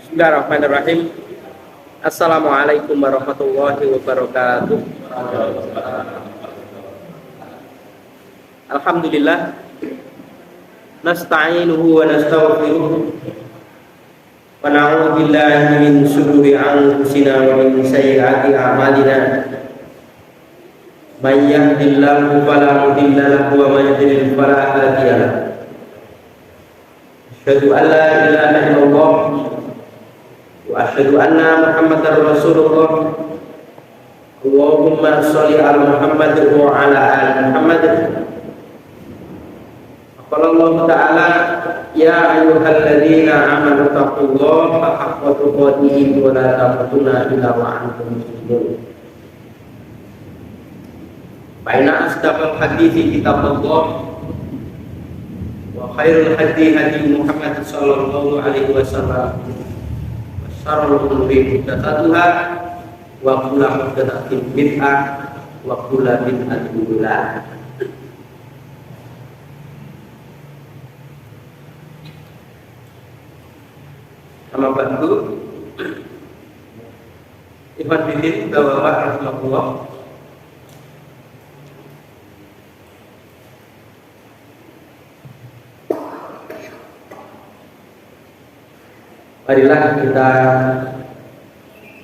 Bismillahirrahmanirrahim. Assalamualaikum warahmatullahi wabarakatuh. Alhamdulillah. Nasta'inuhu wa nastaghfiruh. Wa na'udzu billahi min shururi anfusina wa min sayyiati a'malina. May yahdihillahu fala mudilla lahu wa may yudlil fala hadiya lahu. Asyhadu an la ilaha illallah wa asyhadu anna Muhammadar Rasulullah. Allahumma sholli ala Muhammad wa ala ali Muhammad. Qala Allah Ta'ala, ya ayyuhalladzina amanu taqullaha haqqa tuqatih wa la tamutunna illa wa antum muslimun. Fa inna asdaqal hadithi kitabullah wa khairul hadi hadi Muhammad sallallahu alaihi wasallam. Syarrul umuri muhdatsatuha wa kullu muhdatsatin bid'ah wa kullu bid'atin dhalalah. Amma ba'du. Ikhwan fillah wa rahmatullah. Marilah kita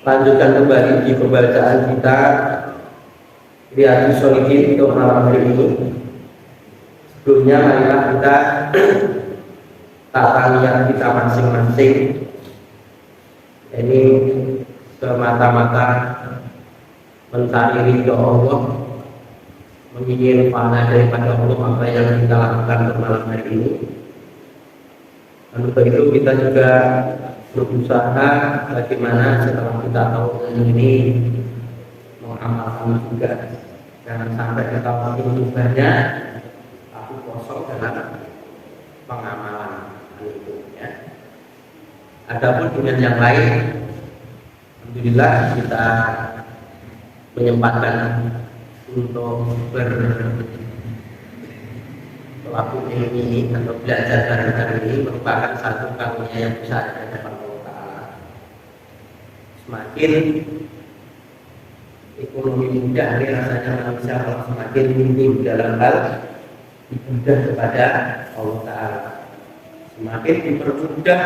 lanjutkan kembali di pembacaan kita Riyadhus Shalihin untuk malam hari ini. Sebelumnya marilah kita tata niat kita masing-masing. Ini semata-mata mencari ridho Allah, menginginkan pahala daripada Allah apa yang kita lakukan pada malam hari ini. Lalu begitu kita juga berusaha bagaimana setelah kita tahu ini mengamalkan juga. Jangan sampai kita makin banyak tapi kosong dalam pengamalan itu ya. Adapun dengan yang lain, alhamdulillah kita menyempatkan untuk berlaku ini atau belajar dari ini merupakan satu karunia yang besar dari Allah Ta'ala. Semakin ekonomi mudah, ini rasanya manusia kalau semakin minim dalam hal ibadah kepada Allah Ta'ala. Semakin dipermudah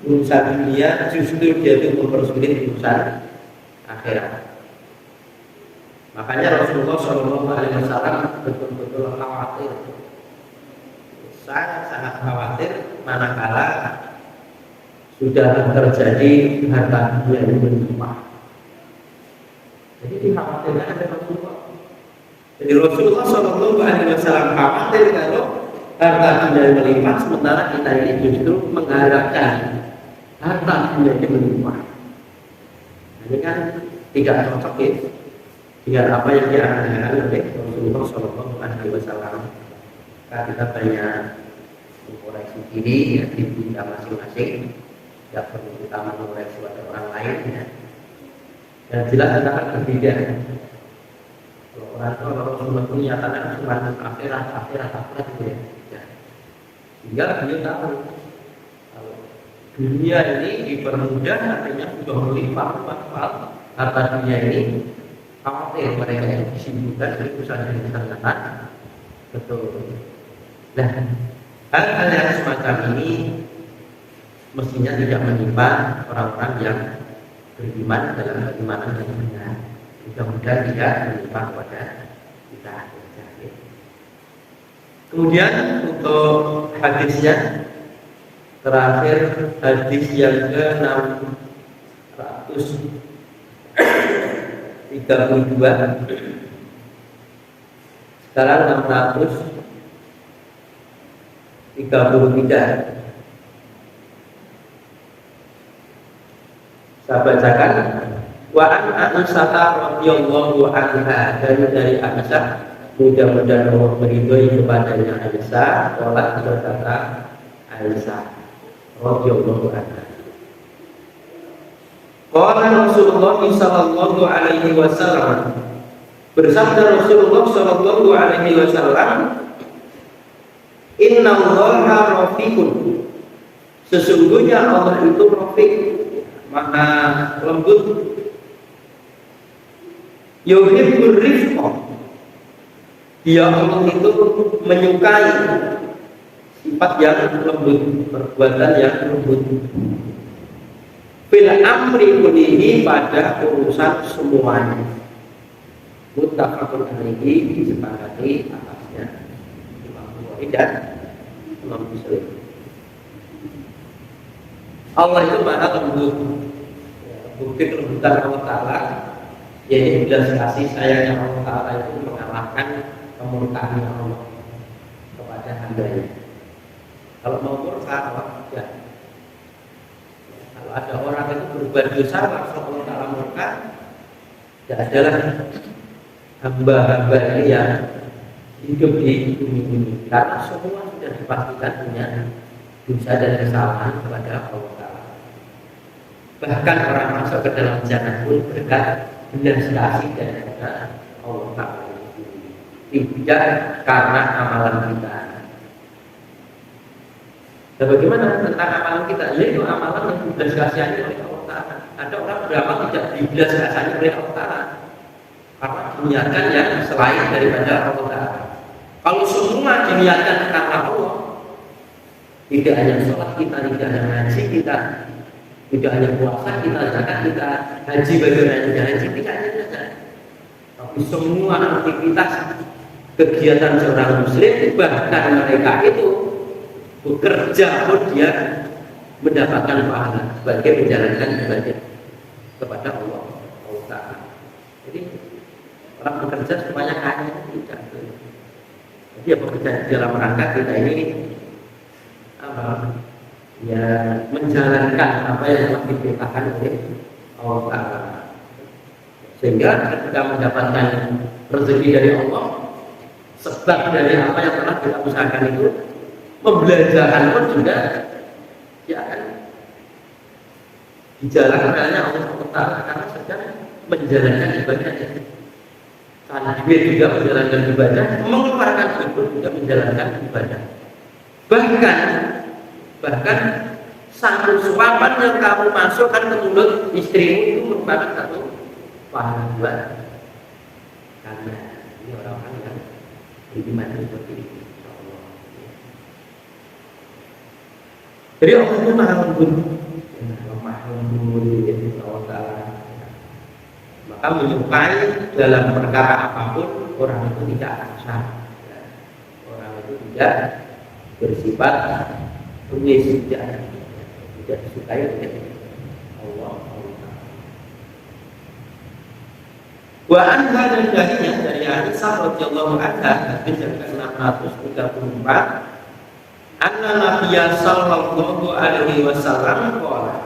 urusan dunia, justru dia itu mempersulit urusan akhirat. Makanya Rasulullah SAW betul-betul khawatir, sangat khawatir manakala sudah terjadi harta dunia yang berlimpah. Jadi dikhawatirkan ada Rasulullah. Jadi Rasulullah SAW khawatir kalau harta dunia yang berlimpah, sementara kita ini justru mengharapkan harta dunia yang berlimpah. Ini kan tidak cocok ya dengan apa yang diajarkan oleh Rasulullah SAW. Kita banyak mengoreksi diri ya, di kita masing-masing, tidak perlu kita mengoreksi pada orang lain ya. Dan jelas kita akan berbeda. Kalau orang itu Rasulullah itu menyatakan cuma akhirat gitu ya. Tinggal beliau tahu kalau dunia ini dipermudah artinya sudah melimpah harta dunia ini. Khawatir mereka yang disibukkan dari usaha yang terkenal betul. Nah, hal-hal yang semacam ini mestinya tidak menimpa orang-orang yang beriman dalam keimanan yang benar. Mudah-mudahan tidak menimpa kepada kita. Kemudian untuk hadisnya terakhir, hadis yang ke-632, sekarang 633. Saya bacakan. Wa an Aisyah radhiyallahu anha, dari Aisyah, mudah-mudahan Allah meridhoi kepadanya Aisyah, wala berkata Aisyah radhiyallahu anha. Qala Rasulullah sallallahu alaihi wasallam, bersabda Rasulullah sallallahu alaihi wasallam, Inna Allaha rafiqun Sesungguhnya Allah itu Rafiq, maha lembut. Yuhibbur rifqa, dia Allah itu menyukai sifat yang lembut, perbuatan yang lembut. Fil amri kullihi, pada urusan semuanya. Muttafaqun alaihi, disepakati atasnya Imam Bukhari dan Imam Muslim. Allah itu maha lembut. Bukti kelembutan Allah Ta'ala yaitu belas kasih sayangnya Allah Ta'ala itu mengalahkan kemurkaan Allah kepada hambanya. Kalau mau murka Allah tidak. Kalau ada orang itu berbuat dosa langsung Allah Ta'ala murka, tidak adalah hamba-hamba ini yang hidup di bumi ini, karena semua sudah dipastikan punya dosa dan kesalahan kepada Allah Ta'ala. Bahkan orang masuk ke dalam jannah pun berkat belas kasih dan Allah Ta'ala, tidak karena amalan kita. Dan bagaimana tentang amalan kita? Yaitu amalan yang dibelas kasihani oleh Allah Ta'ala. Ada orang beramal tidak dibelas kasihani oleh Allah Ta'ala karena diniatkan yang selain daripada Allah Ta'ala. Kalau semua diniatkan karena Allah, tidak hanya sholat kita, tidak hanya ngaji kita, tidak hanya puasa kita, zakat kita, haji bagaimana tidak haji, tidak hanya saja. Tapi semua aktivitas kegiatan seorang muslim, bahkan mereka itu bekerja pun dia mendapatkan pahala sebagai menjalankan ibadah kepada Allah Ta'ala. Jadi orang bekerja supaya kaya tidak. Jadi ya bekerja dalam rangka kita ini ya menjalankan apa yang telah diperintahkan oleh Allah Ta'ala, sehingga ketika mendapatkan rezeki dari Allah, sebab dari apa yang telah kita usahakan itu, pembelajaran pun juga ya akan dijalankan oleh Allah Ta'ala karena sedang menjalankan ibadahnya. Karena dia juga menjalankan ibadah, mengeluarkan duit pun juga menjalankan ibadah. Bahkan satu suapan yang kamu masukkan ke mulut istrimu itu merupakan satu pahala buat karena ini orang-orang yang beriman seperti itu. Jadi Allah itu maha lembut, Allah Ta'ala. Maka menyukai dalam perkara apapun orang itu tidak kasar, orang itu tidak bersifat tulis, tidak disukai oleh Allah. Wa anha, dan darinya dari Aisyah radhiyallahu anha, hadis yang ke-634, anna Nabiyya sallallahu alaihi wasallam qala,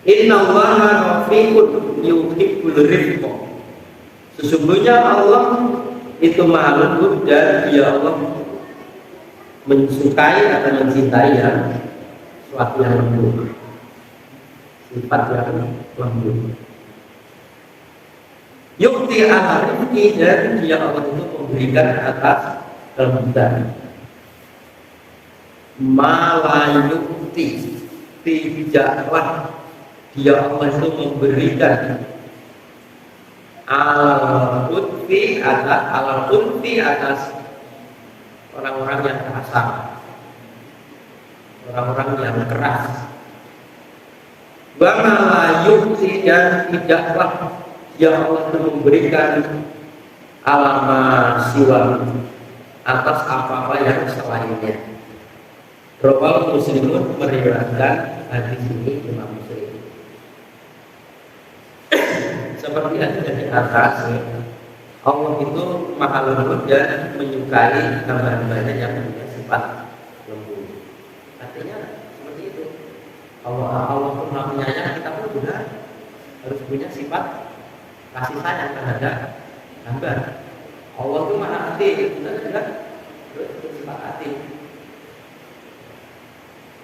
inna Allaha rafiqun yuhibbul rifqa. Sesungguhnya Allah itu maha lembut dan dia Allah mensukai atau mencintai yang suatu yang lembut, sifat yang lembut. Yukti al-rifqi, dan dia Allah itu memberikan atas kelembutan. Malayukti, tidaklah dia Allah itu memberikan al-utfi atas orang-orang yang kasar, orang-orang yang keras. Wa malayukti, dan tidaklah dia Allah itu memberikan alama siwa atas apa-apa yang selainnya. Rawal Muslimun, meriwayatkan hadis ini Imam Muslim. Seperti yang di atas, Allah itu maha lembut dan menyukai hamba-hambanya yang punya sifat lembut. Artinya seperti itu. Allah pun maha penyayang, kita pun juga harus punya sifat kasih sayang terhadap hamba. Allah itu maha adil, kita juga harus bersifat adil.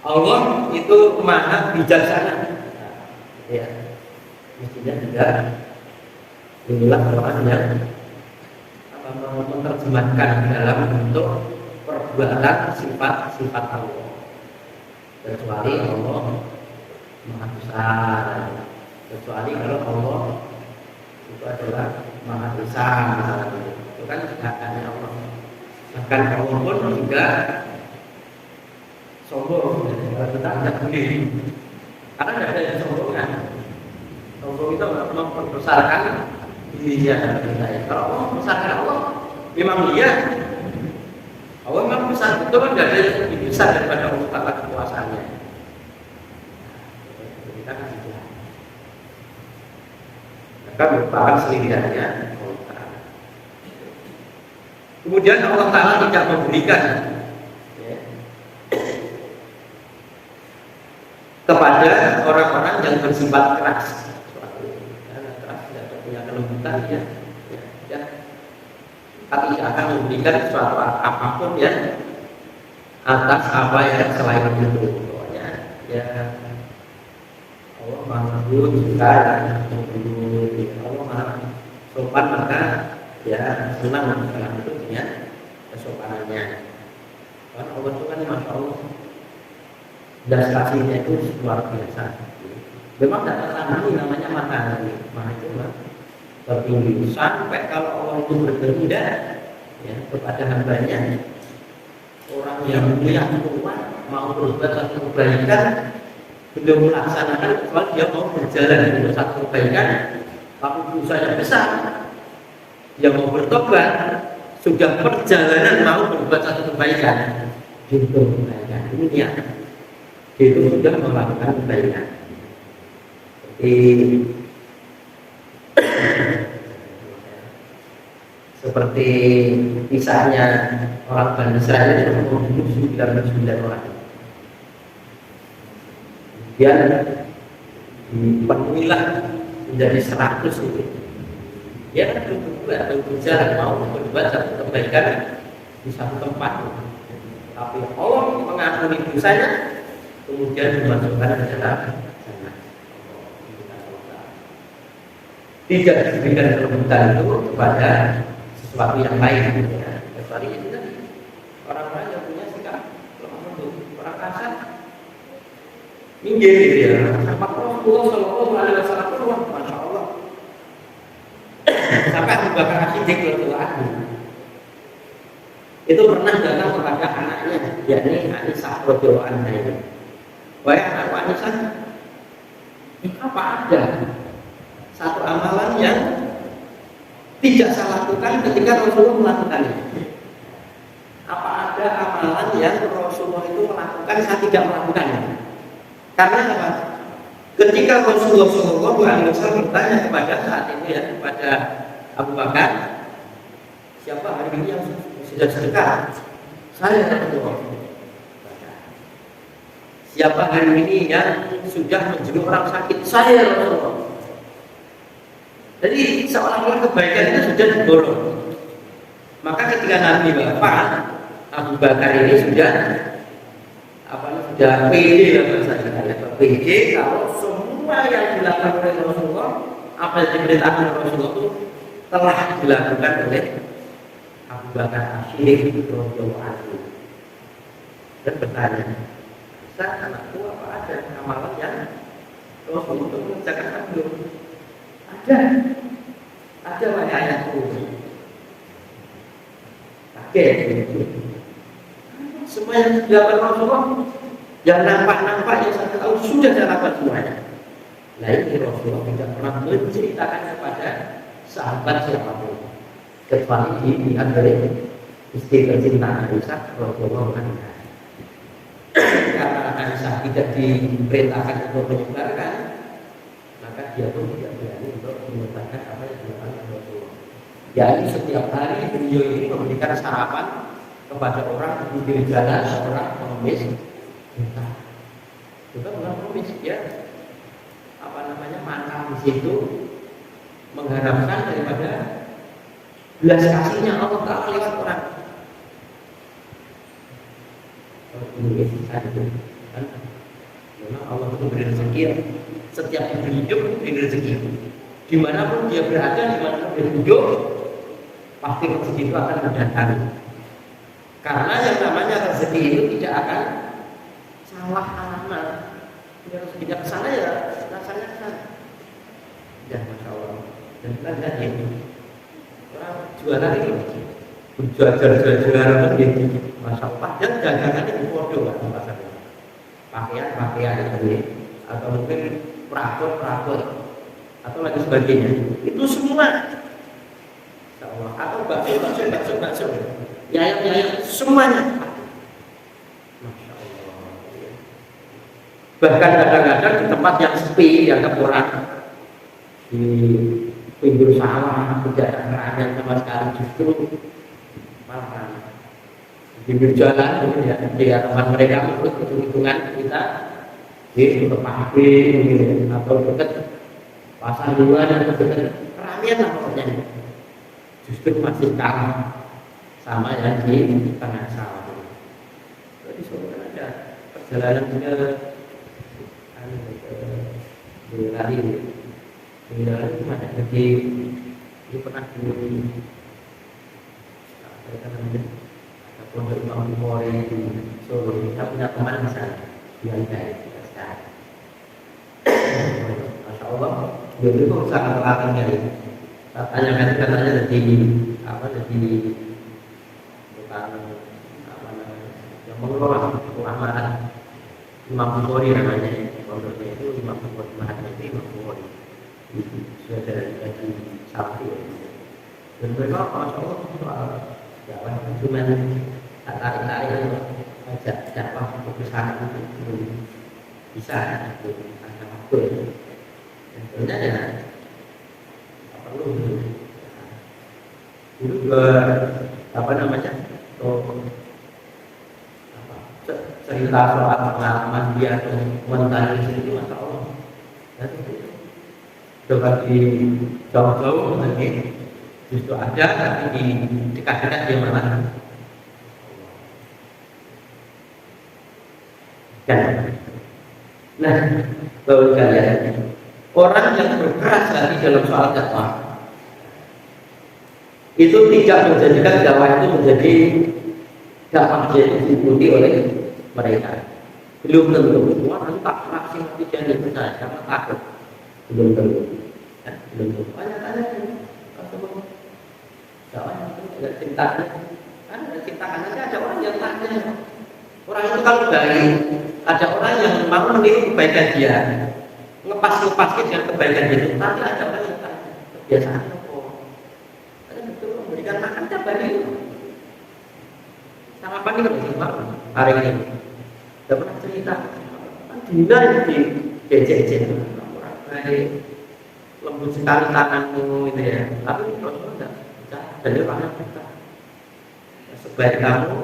Allah itu maha bijaksana. Ya, mestinya juga inilah orang yang menerjemahkan dalam bentuk perbuatan sifat-sifat Allah. kecuali Allah Maha Besar, kecuali kalau Allah itu adalah Maha Esa misalnya, itu kan hanya Allah. Bahkan Allah pun juga sombong, kalau kita tidak boleh, karena tidak ada yang sombongan. Sombong itu membesarkan dirinya dan kita. Kalau Allah membesarkan Allah, memang dia Allah memang besar, betul kan, tidak ada yang lebih besar daripada Allah Ta'ala kekuasaannya. Kita kan tidak. Maka merupakan selindangnya Allah Ta'ala. Kemudian Allah Ta'ala tidak memberikan kepada orang-orang yang bersifat keras. Karena keras tidak punya kelembutan ya. Tapi tidak akan memberikan sesuatu apapun ya atas apa yang selain itu. Pokoknya ya Allah maha lembut juga lembut. Allah maha sopan, maka ya senang dalam itu dengan kesopanannya. Karena Allah itu kan masya Allah dan kasihnya itu luar biasa. Memang tidak tertandingi namanya makanan ini. Maha itu tertinggi sampai kalau Allah itu berkehendak ya kepada hambanya, orang yang mulia kuat mau berbuat satu kebaikan belum melaksanakan, kecuali dia mau berjalan untuk satu kebaikan tapi dosanya besar, dia mau bertobat sudah perjalanan mau berbuat satu kebaikan itu kebaikan dunia itu sudah melakukan kebaikan. Seperti kisahnya orang Bani Israel yang membunuh 99 orang. Kemudian dipenuhilah menjadi 100 itu. Dia kan berjalan mau berbuat satu kebaikan di satu tempat, tapi Allah mengampuni dosanya, kemudian dimasukkan ke dalam jannah. Tidak diberikan kelembutan itu kepada sesuatu yang lain, ya. Kecuali itu tadi orang-orang yang punya sikap lemah lembut, orang kasar, minggir gitu ya. Sampai Rasulullah Shallallahu Alaihi Wasallam keluar, masya Allah. Sampai Abu Bakar As-Siddiq radhiyallahu anhu itu pernah datang kepada anaknya, yakni Aisyah radhiyallahu anha. Wahai anakku Aisyah, apa ada satu amalan yang tidak saya lakukan ketika Rasulullah melakukannya? Apa ada amalan yang Rasulullah itu melakukan saya tidak melakukannya? Karena apa? Ketika Rasulullah SAW bertanya kepada saat itu ya kepada Abu Bakar, siapa hari ini yang sudah sedekah? Saya Rasulullah. Siapa hari ini yang sudah menjenguk orang sakit? Saya Rasulullah. Jadi seolah-olah kebaikan itu sudah diborong. Maka ketika Nabi wafat, Abu Bakar ini sudah pede lah bahasanya, pede kalau semua yang dilakukan oleh Rasulullah, apa yang diperintahkan oleh Rasulullah itu telah dilakukan oleh Abu Bakar As-Siddiq radhiyallahu anhu. Dan bertanya, Ustaz, anakku apa ada amalan yang Rasulullah itu mengerjakan belum? Ada banyak ayatku. Semua yang dilakukan Rasulullah, yang nampak-nampak yang saya tahu sudah saya lakukan semuanya. Nah ini Rasulullah tidak pernah menceritakan kepada sahabat siapapun, kecuali dilihat dari istri tercinta Aisyah radhiyallahu anha. Karena Aisyah tidak diperintahkan untuk menyebarkan, maka dia pun tidak berani untuk menyebarkan apa yang dilakukan Rasulullah. Jadi setiap hari beliau ini memberikan sarapan kepada orang di pinggir jalan, orang pengemis. Juga bukan pengemis, ya makan di situ mengharapkan daripada belas kasihnya Allah Ta'ala lewat orang. Memang Allah itu beri rezeki. Setiap yang hidup beri rezeki. Dimanapun dia berada, dimanapun dia hidup, pasti rezeki itu akan mendatangi. Karena yang namanya rezeki itu tidak akan salah rezekinya ke sana ya rasanya ke sana. Ya Masya Allah. Dan kita lihat ini orang jualan itu jual-jual gitu. Masya Allah. Dan dagangan itu bodoh kan pasarnya. Pakaian ini atau mungkin perabot atau lagi sebagainya. Itu semua Masya Allah. Atau bakso. Ya semuanya. Masya Allah. Bahkan kadang-kadang di tempat yang sepi, dianggap orang di pinggir sawah tidak ada keramaian sama sekali, justru malah ramai. Di pinggir jalan ya, di tempat mereka untuk hitung-hitungan kita di tempat pabrik atau dekat pasar luar atau dekat keramaian lah pokoknya. Justru masih kalah sama yang di tengah sawah. Jadi sebenarnya ada perjalanan ke Boyolali. Boyolali itu ada jadi itu pernah di apa namanya ada pondok Imam Bukhari di Solo. Kita punya teman di sana yang baik sekali. Masya Allah, dia itu sangat telatennya ini. Katanya jadi apa jadi bukan apa namanya yang mengelola keamanan Imam Bukhari namanya. Pondoknya itu Imam Bukhari, Mahatnya itu Imam Bukhari. Sudah dari sapi. Dan mereka Masya Allah soal dakwah cuma tarik-tarik ajak dakwah ke sana itu bisa ada waktu. Dan sebenarnya perlu dulu juga apa namanya cerita soal pengalaman dia atau komentar di sini Masya Allah. Coba di jauh-jauh nanti justru ada tapi di dekat-dekat dia mana. Nah, kalau kalian orang yang berkeras hati dalam soal dakwah itu tidak menjadikan dakwah itu menjadi dakwah yang diikuti oleh mereka. Belum tentu semua orang tak langsung tidak dipercaya karena takut. Belum tentu. Belum tentu. Banyak-banyak kalau dakwah itu tidak ceritakan. Ada ceritakan aja ada orang yang tanya. Orang itu kalau baik, ada orang yang mau meniru kebaikan dia. Ngepas dengan kebaikan dia. Tapi ada orang yang tanya. Kebiasaan apa? Ada betul memberikan makan tiap hari. Sama apa nih kalau hari ini? Tidak pernah cerita. Dina di jejen orang baik, lembut sekali tanganmu itu ya. Tapi Rasulullah tidak bicara. Jadi orang kita sebaik kamu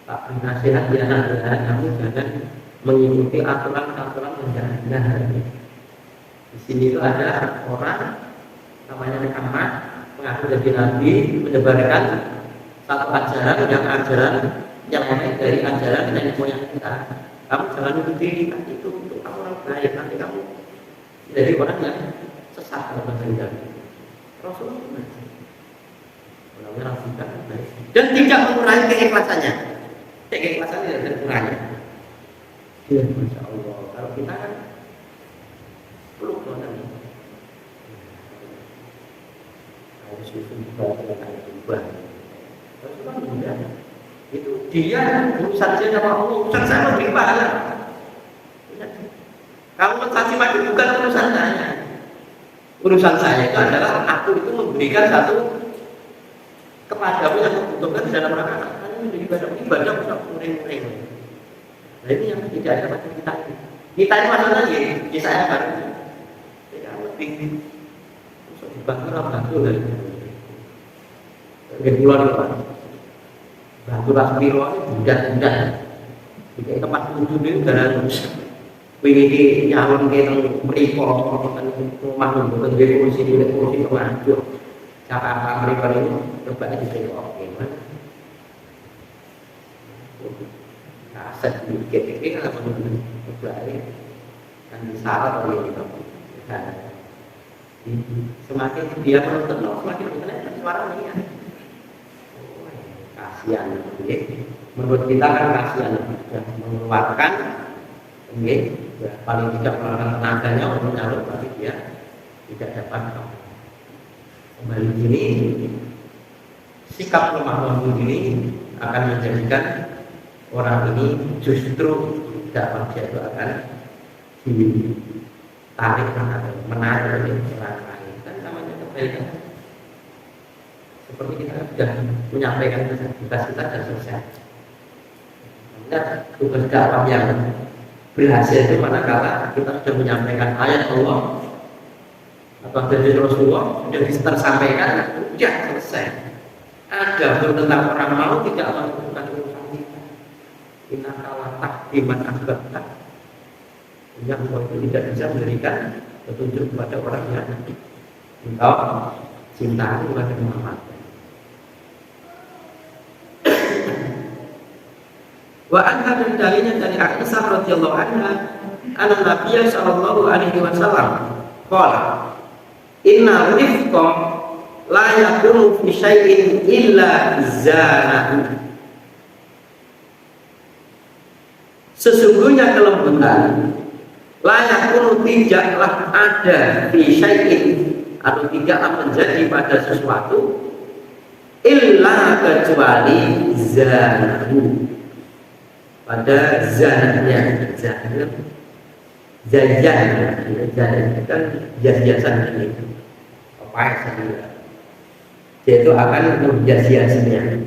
tak nasihat di anak-anak kamu jangan mengikuti aturan-aturan yang benar. Di sini itu ada orang namanya Muhammad mengaku jadi nabi, menyebarkan satu ajaran yang lain dari ajaran nenek moyang kita. Kamu jangan ikuti itu untuk kamu orang baik, nanti kamu jadi orang yang sesat dalam bahasa Rasulullah. Orang kita baik dan tidak mengurangi keikhlasannya. Keikhlasannya tidak terkurangi. Ya, Masya Allah. Kalau kita kan peluk orang ini. Harus berubah dengan berubah. Rasulullah tidak. Itu dia urusan dia sama Allah, urusan saya memberi pahala. Kamu mencaci maki bukan urusan saya. Urusan saya itu adalah aku itu memberikan satu kepadamu yang membutuhkan dalam rangka ibadah usah muring-muring. Nah ini yang tidak ada pada kita ini. Kita ini maksudnya ya saya baru. Saya lebih usah bantu dari pulau bantu raspiro budak-budak. Jika tempat wudhu itu dalam wingi nyalon ke mriko kan rumah mboten dhewe kursi kemaju. Cara mriko itu coba diterima gimana? Kaset dikit iki kalau coba kan salah kalau gitu. Semakin dia menuntut semakin kita suara ini ya. Kasihan, menurut kita kan kasihan sudah mengeluarkan Oke, ya, paling tidak melakukan tenaganya untuk nyalur, tapi dia tidak dapat kembali gini. Sikap lemah lembut ini akan menjadikan orang ini justru dakwah dia itu akan ditarik atau menarik oleh orang lain. Kan namanya kebaikan. Seperti kita sudah menyampaikan tugas kita sudah selesai. Tugas dakwah yang berhasil itu manakala kita sudah menyampaikan ayat Allah atau dari Rasulullah sudah tersampaikan, sudah selesai. Ada tentang orang mau tidak melakukan urusan kita. Inakalah takdiman akbarta. Yang Allah itu tidak bisa memberikan petunjuk kepada orang yang engkau cintai kepada Muhammad. Wa anha dari dalilnya dari Aisyah radhiyallahu anha, anna Nabiya sallallahu alaihi wasallam qala inna rifqa la yakunu fi syai'in illa zanahu. Sesungguhnya kelembutan la yakunu tidaklah ada fi syai'in atau tidaklah menjadi pada sesuatu illa kecuali zanahu, pada zananya. Zayan kan hias-hiasan ini apa ya, yaitu akan menghias-hiasnya.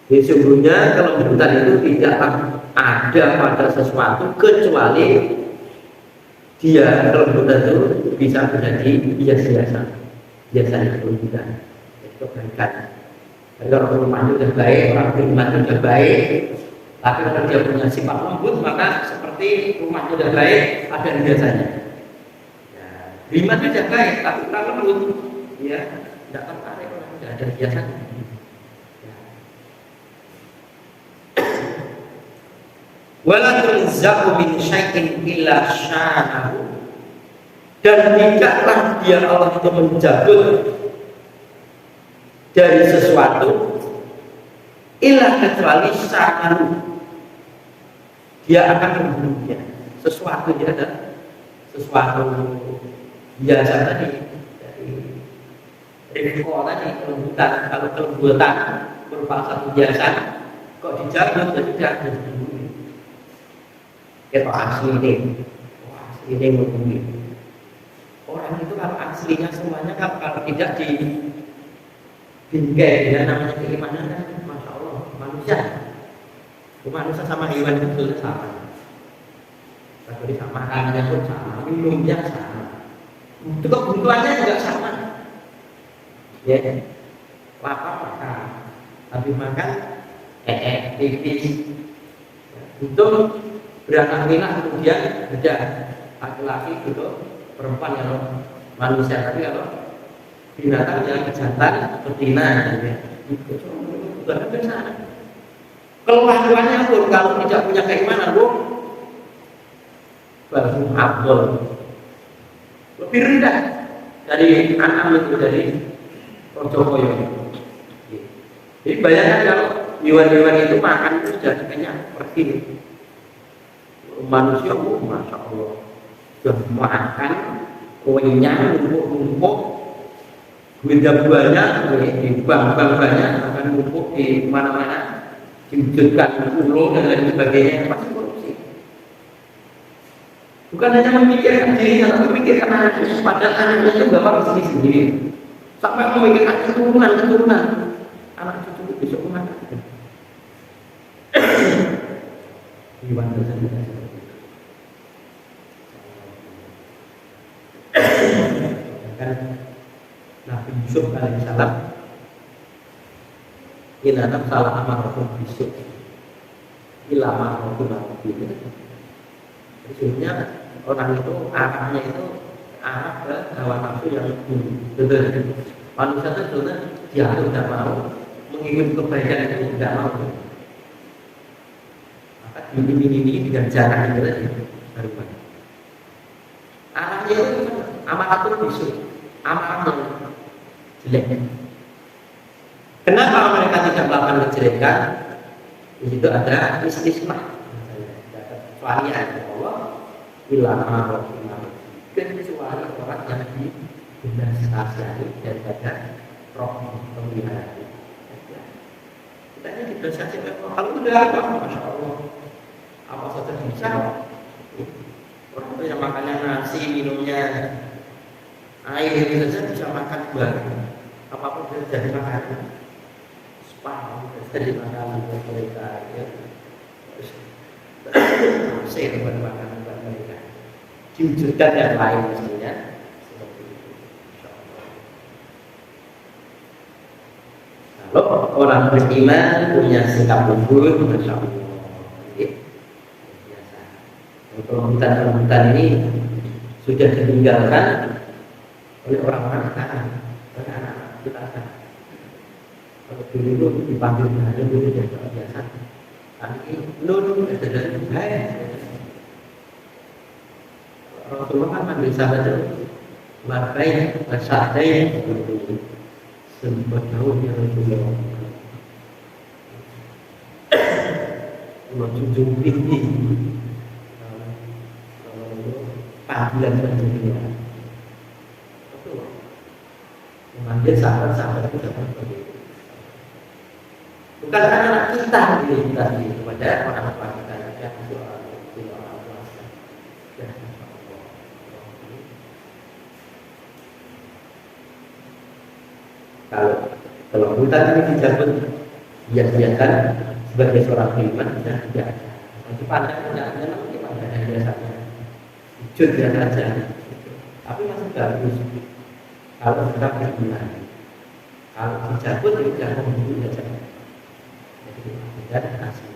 Sesungguhnya kelembutan itu tidak ada pada sesuatu kecuali dia kelembutan itu bisa menjadi hias-hiasan. Biasanya kelembutan itu kebaikan. Kalau rumahnya sudah baik, orang beriman sudah baik, tapi kalau dia punya sifat lembut, maka seperti rumah sudah baik, ada biasanya. Ya, beriman sudah baik, tapi kurang lembut, ya tidak tertarik, tidak ada biasanya. Ya. Wala tunza'u min syai'in illa sya'nahu, dan tidaklah dia Allah itu mencabut dari sesuatu illa kecuali sya'nahu, dia akan membunuhnya. Sesuatu dia ada sesuatu biasa tadi dari rifko tadi, kelembutan. Kalau kelembutan berupa satu biasa kok dicabut jadi tidak membunuh. Itu asli membunuh. Orang itu kalau aslinya semuanya kalau tidak di bingkai, ya namanya keimanan kan, masya Allah, manusia sama hewan itu sama. Tapi sama makanannya pun sama, minumnya sama, juga kebutuhannya juga sama. Ya, lapar makan, habis makan pipis. Untuk beranak pinak kemudian beda, laki-laki itu perempuan ya loh, manusia. Tapi kalau binatang yang kejantan betina, ya. Itu bukan sana. Keluhannya pun kalau tidak punya keimanan, baru abdul, lebih rendah dari anak itu, dari Rojokoyo. Jadi bayangkan kalau hewan-hewan itu makan itu sudah kenyang pergi. Manusia, masya Allah, sudah makan kenyang, numpuk, buah-buahnya, di bank-bank banyak, akan numpuk di mana-mana, diwujudkan pulau dan lain sebagainya, pasti korupsi. Bukan hanya memikirkan dirinya, tapi memikirkan anaknya. Padahal anaknya itu bapak di sendiri. Sampai memikirkan keturunan anak cucu besok kemana? Gimana saja. Kan Nabi Yusuf alaihissalam inanam salah amarakum bisuk ilama nabi. Sesungguhnya orang itu arahnya itu arah ke hawa nafsu yang benar. Manusia itu sebenarnya dia tidak mau mengikuti kebaikan itu, tidak mau. Maka ini dengan jarang itu tadi baru banyak. Arahnya itu amarakum bisuk, amarah jelek. Kenapa mereka tidak melakukan kejelekan? Di situ ada istisna. kecuali Allah ilama kecuali orang yang dibinasakani daripada roh pemeliharaan. Kita ini dibinasakani oleh Allah. Kalau udah apa, masya Allah, apa saja bisa. Orang itu yang makannya nasi, minumnya air itu saja bisa makan bareng. Apapun bisa jadi makanan. Spa bisa jadi makanan buat mereka. Ya. Saya buat makanan buat mereka. Diwujudkan yang lain mestinya seperti itu. Kalau orang beriman punya sikap lembut, masya Allah. Perempuan ini sudah ditinggalkan oleh orang-orang sekarang, oleh anak-anak kita sekarang. Kalau dulu itu dipanggil hanya dulu yang biasa. Tapi nun adalah hai. Rasulullah kan manggil sahabat itu Marbain, Masyadain, sempat tahu ya Rasulullah. Allah junjung tinggi panggilan dunia. Betul. Memanggil sahabat-sahabat itu seperti itu. Bukan anak kita gitu tadi kepada orang tua kita yang orang tua. Kalau hutan ini dijabut biasa-biasan sebagai seorang iman dan tidak ada. Nanti pandang tidak ada nanti pandang yang biasanya. Jujur dia saja, tapi masih bagus. Kalau tetap beriman, kalau dicabut itu jangan membunuh saja. Jadi tidak kasih.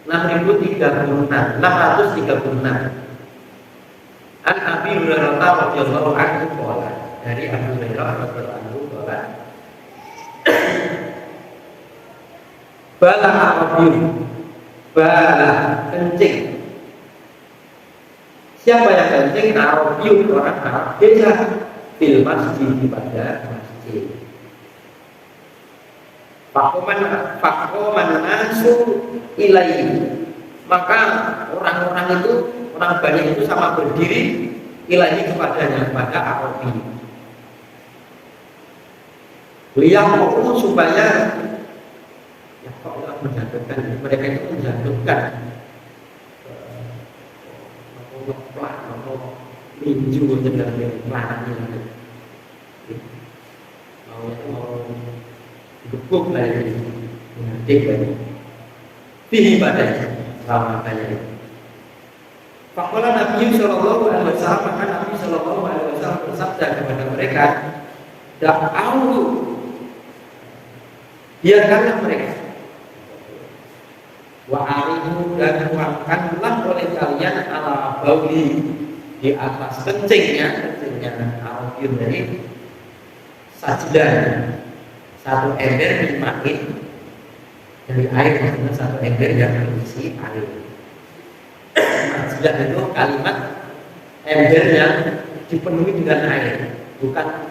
636. An Abi Hurairah radhiyallahu anhu qala, dari Abu Hurairah radhiyallahu anhu qala, bala Arabiyyun, bala kencing. Siapa yang kencing? Arabiyyun, orang Arab desa fil masjid, pada masjid. Fakoman nasu ilaihi, maka orang-orang itu, orang banyak itu sama berdiri ilaihi kepadanya, pada Arabi. Lihat supaya ya Allah menjatuhkan mereka itu menjatuhkan minju dengan pelannya, mau gebuk lagi, ngadik lagi, pilih badannya selama banyak. Fakola Nabi Sallallahu Alaihi Wasallam, maka Nabi Sallallahu Alaihi Wasallam bersabda kepada mereka, da'awu, biarkanlah mereka, wa'arimu, dan tuangkanlah oleh kalian ala bauli, di atas kencingnya Arabiyyun dari sajdan, satu ember dimakin dari air, maksudnya satu ember yang berisi air. Sajdan itu kalimat ember yang dipenuhi dengan air, bukan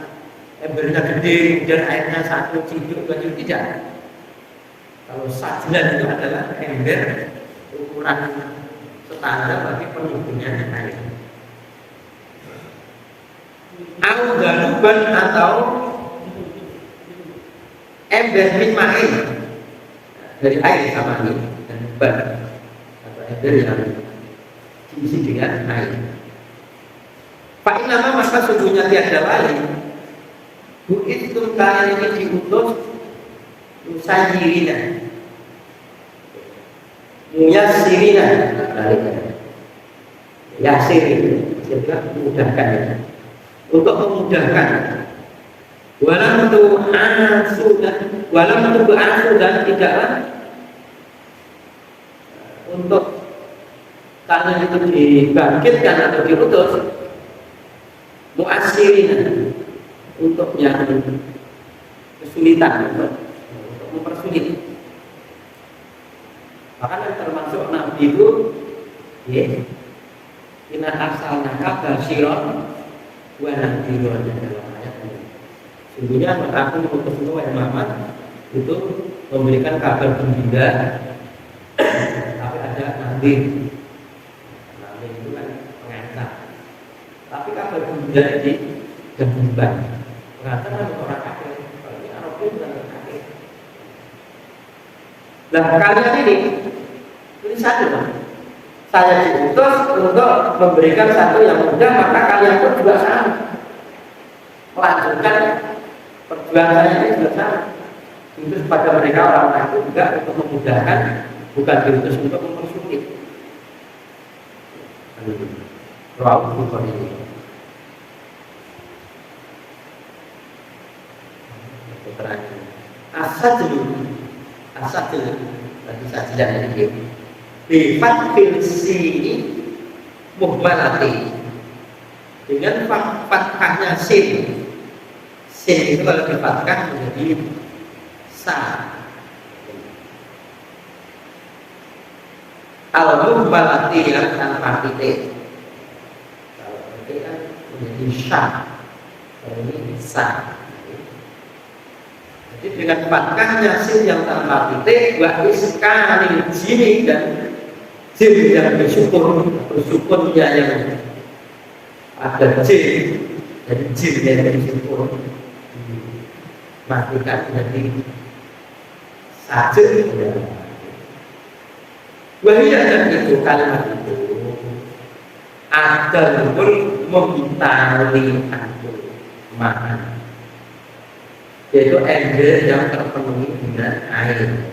embernya gede dan airnya satu ciduk tidak. Kalau sajdan itu adalah ember ukuran standar bagi penuh dengan air. Al-galuban atau ember minmain dari air sama ini, dan ban atau ember yang diisi dengan air. Fa'inama, maka sungguhnya tiada lain, bu'ittum, kalian ini diutus musayirina, muyasirina, yasirin, jadi memudahkan ya. Untuk memudahkan, walam tu'asu dan tidaklah untuk kalian itu dibangkitkan atau diutus mu'asirin, untuk yang kesulitan, untuk mempersulit. Bahkan yang termasuk Nabi itu, inna arsalnaka basyiran wa nadhiran, dalam ayat ini. Sungguhnya aku mengutus Muhammad itu memberikan kabar gembira Nabi itu kan pengantar. Tapi kabar Buddha di gabungan pengantar kan orang kafir. Kalau ini Arabnya bukan orang kafir. Nah kalian ini satu kan. Saya diutus untuk memberikan satu yang mudah, maka kalian pun juga sama. Melanjutkan perjuangan saya ini juga sama. Diutus pada mereka orang kafir juga untuk memudahkan, bukan diutus untuk mempersulit. Rawu Bukhari ini. Terakhir. Asad tadi sajian ini. Bifat filsi muhmalati dengan fathahnya sin. Sin itu kalau difathahkan menjadi sa. Al-muhmalati yang tanpa titik. Kalau titik kan menjadi sya. Kalau ini sa. Jadi dengan fathahnya sin yang tanpa titik, wa iskani jini dan jin yang bersyukurnya yang ada jin, jadi jin yang bersyukur matikan jadi sajid. Wahia dan itu kalimat itu agar membitali aku makan, yaitu ember yang terpenuhi dengan air.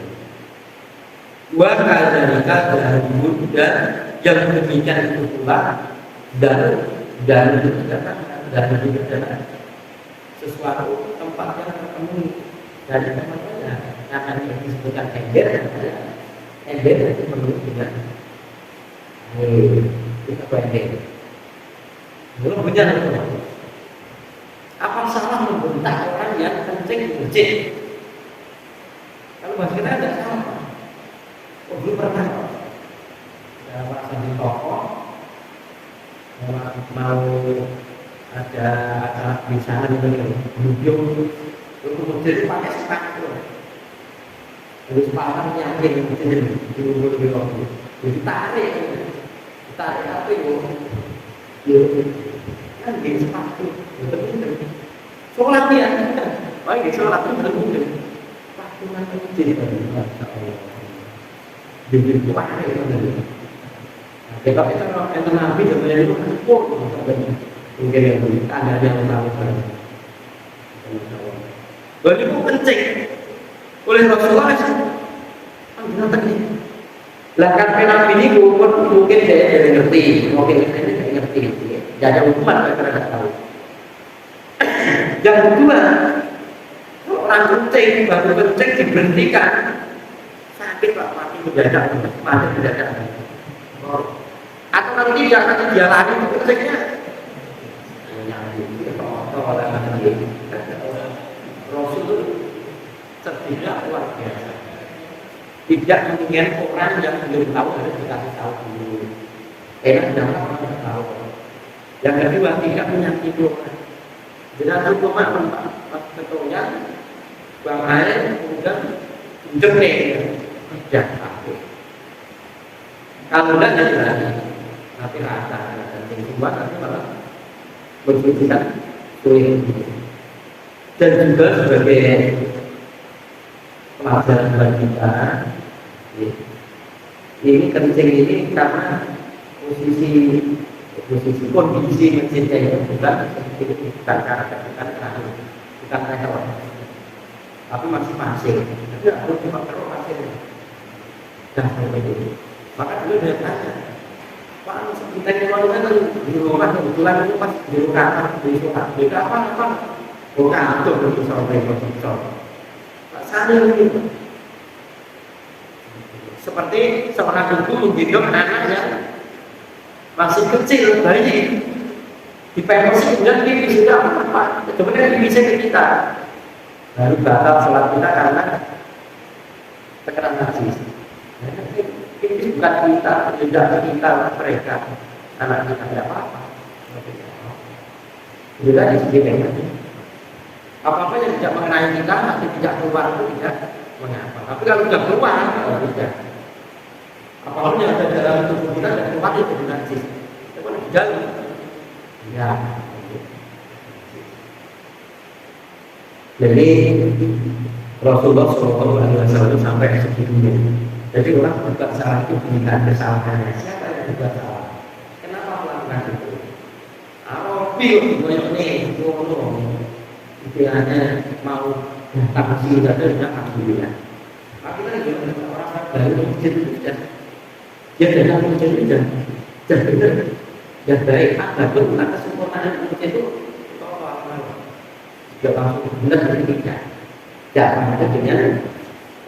Wakadhalika dahulu dan yang demikian itu pula dan itu adalah sesuatu tempat yang terpenuhi dari tempatnya akan disebutkan ember itu penuh dengan air. Itu ember. Belum benar itu. Apa salah membentak orang yang kencing kencing? Kalau bahasa kita tidak salah. Dulu pernah pas di toko mau ada acara pemisahan itu berhubung kemudian pakai sepatu terus sepatu nyamping di umur jadi tarik apa itu kan di sepatu sholat ya baik sholat itu betul sepatu nanti jadi bikin kuat itu tadi. Kita itu Nabi sebenarnya itu kuat mungkin yang tanda yang tahu kan. Bagi itu penting oleh Rasulullah tadi. Lah kan Nabi ini mungkin saya ngerti, mungkin saya tidak ngerti. Jadi umat mereka tidak tahu. Yang kedua, orang penting baru penting diberhentikan. Sakit Pak, mati mendadak. Atau nanti dia lari itu kencingnya Rasul tidak luar biasa. Tidak mengingat orang yang belum tahu harus dikasih tahu dulu. Enak jangan orang tahu. Yang kedua tidak menyakiti orang. Jenazah cuma ketulnya buang air kemudian jernih. Tidak takut. Kalau tidak jadi lagi, tapi rasa dan tinggal nanti malah berfungsikan sulit. Dan juga sebagai pelajaran bagi kita, ini kencing ini karena posisi kondisi masjidnya yang bukan karena hewan, tapi masih pasir. Jadi harus dipakai pasir. Dan begitu. Maka dulu dia tanya, Pak, kita kemarin di rumah kebetulan itu pas di rumah di rumah beda apa? Bukan itu untuk sampai konsumsi. Pak saya begitu. Seperti seorang ibu menggendong anak yang masih kecil, bayi, dipengosi kemudian pipis sudah apa? Sebenarnya pipisnya ke kita, baru batal sholat kita karena tekanan najis. Ini bukan kita, tidak kita mereka, anak kita tidak apa-apa. Juga di sini apa-apa yang tidak mengenai kita, nanti tidak keluar itu tidak mengapa. Tapi kalau sudah keluar, tidak. Apapun yang ada dalam luarnya jadi najis, tapi di dalam ya. Jadi Rasulullah Shallallahu Alaihi Wasallam sampai segitunya. Jadi orang berbuat salah itu bukan kesalahannya. Siapa yang berbuat salah? Kenapa melakukan itu? Arobi ini istilahnya mau taksi saja sudah alhamdulillah. Tapi kan juga orang baru masjid sudah dia datang masjid sudah benar dan baik. Adapun kesempurnaan masjid itu tidak langsung benar dari tidak. Jangan dengan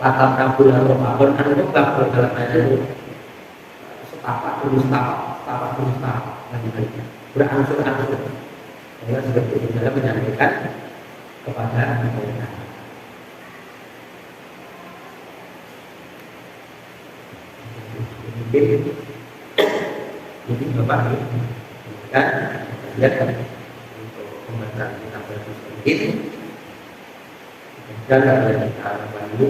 latar kabul atau apapun itu kabul dalam itu setapak dulu setapak berangsur-angsur. Saya seperti itu dalam menyampaikan kepada mereka. Jadi Bapak kan lihat kan untuk pembacaan kita ini dan dari kita bantu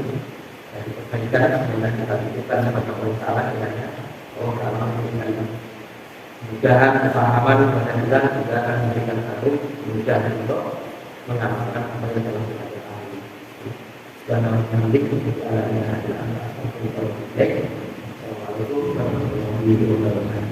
dari kebaikan yang kita lakukan sebagai orang salah dengan orang salah memberikan kemudahan kepahaman kepada kita juga akan memberikan satu kemudahan untuk mengamalkan apa yang telah kita ketahui. Dan nanti kita akan Assalamualaikum warahmatullahi wabarakatuh.